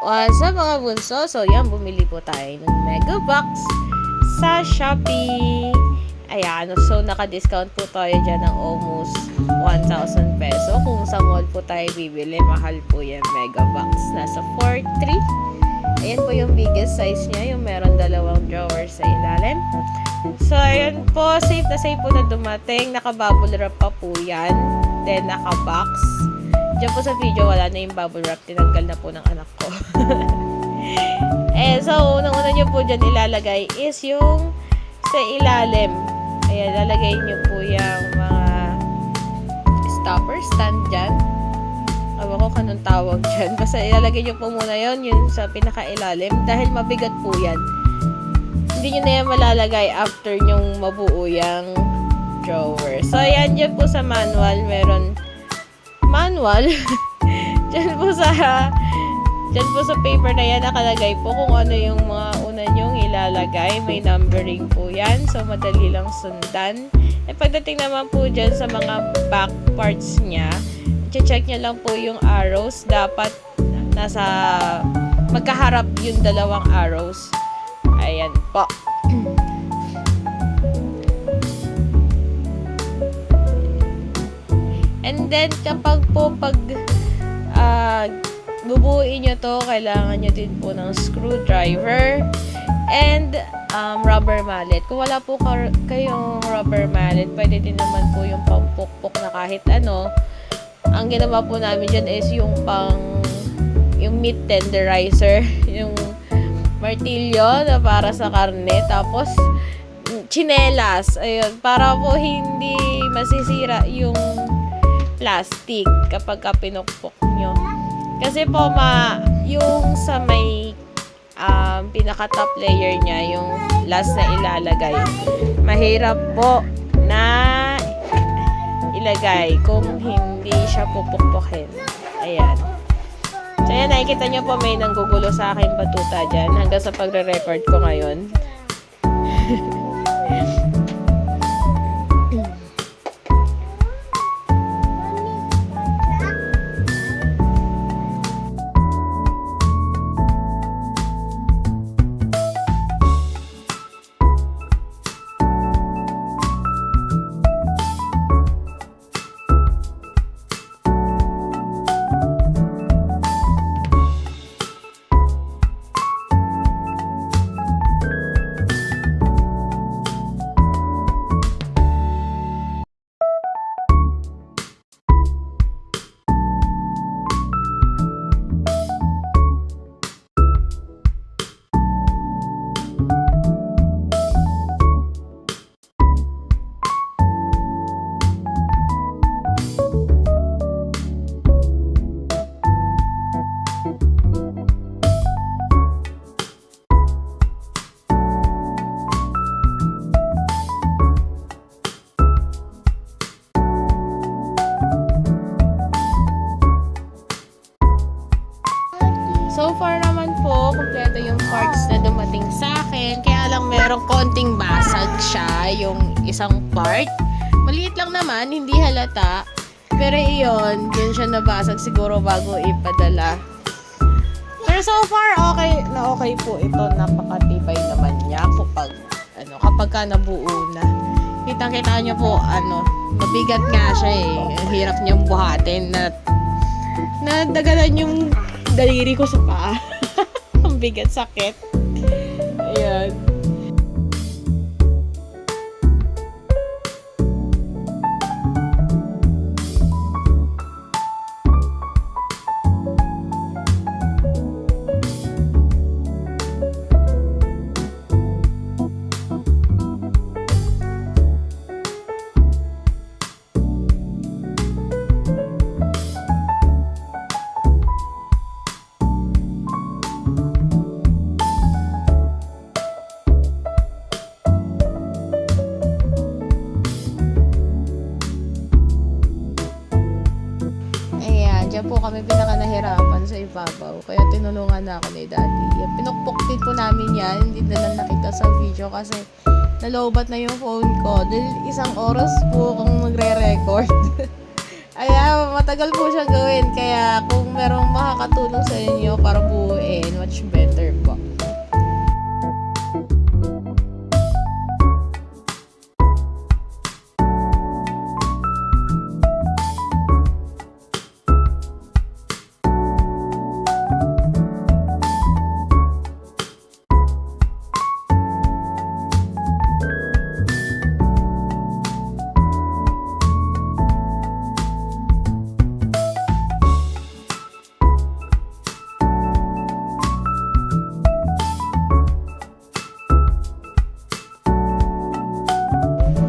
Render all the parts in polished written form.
Sa mga bunso, so yan, bumili po tayo ng Mega Box sa Shopee. Ayan, so naka-discount po tayo dyan ng almost 1,000 peso. Kung sa mall po tayo bibili, mahal po yan Mega Box. Nasa 4,300. Ayan po yung biggest size niya, yung meron dalawang drawer sa ilalim. So, ayan po, safe po na dumating. Naka-bubble wrap pa po yan. Then, naka-box. Diyan po sa video, wala na yung bubble wrap. Tinanggal na po ng anak ko. So, unang-una nyo po dyan ilalagay is yung sa ilalim. Ayan, lalagay nyo po yung mga stopper stand dyan. Awa ko kanong tawag dyan. Basta ilalagay nyo po muna yun sa pinaka-ilalim. Dahil mabigat po yan. Hindi nyo na yan malalagay after nyong mabuo yung drawer. So, ayan dyan po sa manual. Meron manual. Dyan po sa paper na yan nakalagay po kung ano yung mga una nyong ilalagay. May numbering po yan. So, madali lang sundan. E pagdating naman po dyan sa mga back parts niya, check nyo lang po yung arrows. Dapat nasa magkaharap yung dalawang arrows. Ayan po. And then, kapag po bubuuin nyo to, kailangan nyo din po ng screwdriver and rubber mallet. Kung wala po kayong rubber mallet, pwede din naman po yung pampukpok na kahit ano. Ang ginawa po namin dyan is yung meat tenderizer, yung martilyo na para sa karne, tapos tsinelas, ayun, para po hindi masisira yung plastic kapag pinukpok nyo. Kasi po yung sa may pinaka top layer niya, yung last na ilalagay, mahirap po na ilagay kung hindi siya pupukpukin. Ayan. So yan, nakikita nyo po may nanggugulo sa akin batuta dyan hanggang sa pagre-record ko ngayon. So far naman po, kompleto yung parts na dumating sa akin. Kaya lang merong konting basag siya, yung isang part. Maliit lang naman, hindi halata. Pero iyon, yun siya nabasag siguro bago ipadala. Pero so far, okay po ito. Napakatibay naman niya kapag ka nabuo na. Kitang-kita nyo po, mabigat nga siya eh. Hirap niyang buhatin na dagalan yung daliri ko sa paa. Ang bigat, sakit. Ayan. Diyan po kami pinaka-nahirapan sa ibabaw. Kaya tinulungan na ako ni Daddy. Pinukpok din po namin yan. Hindi na lang nakita sa video kasi nalobat na yung phone ko. Dahil isang oras po kung magre-record. Ay, matagal po siyang gawin. Kaya kung merong makakatulong sa inyo para buuin gamitin, much better po.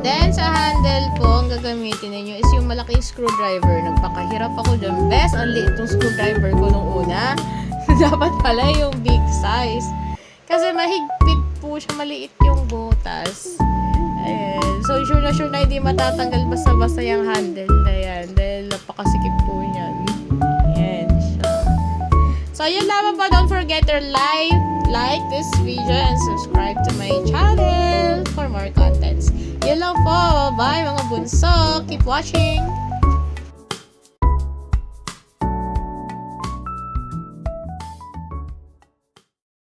Then, sa handle po, ang gagamitin ninyo is yung malaking screwdriver. Nagpakahirap ako dyan. Best, ang liit yung screwdriver ko nung una. Dapat pala yung big size. Kasi mahigpit po siya, maliit yung butas. Ayan. So, sure na hindi matatanggal basta-basta yung handle na yan. Dahil napakasikip po yan. Ayan siya. So, yun lamang po. Don't forget to like this video and subscribe to my channel for more contents. Yun lang po. Bye mga bunso. Keep watching.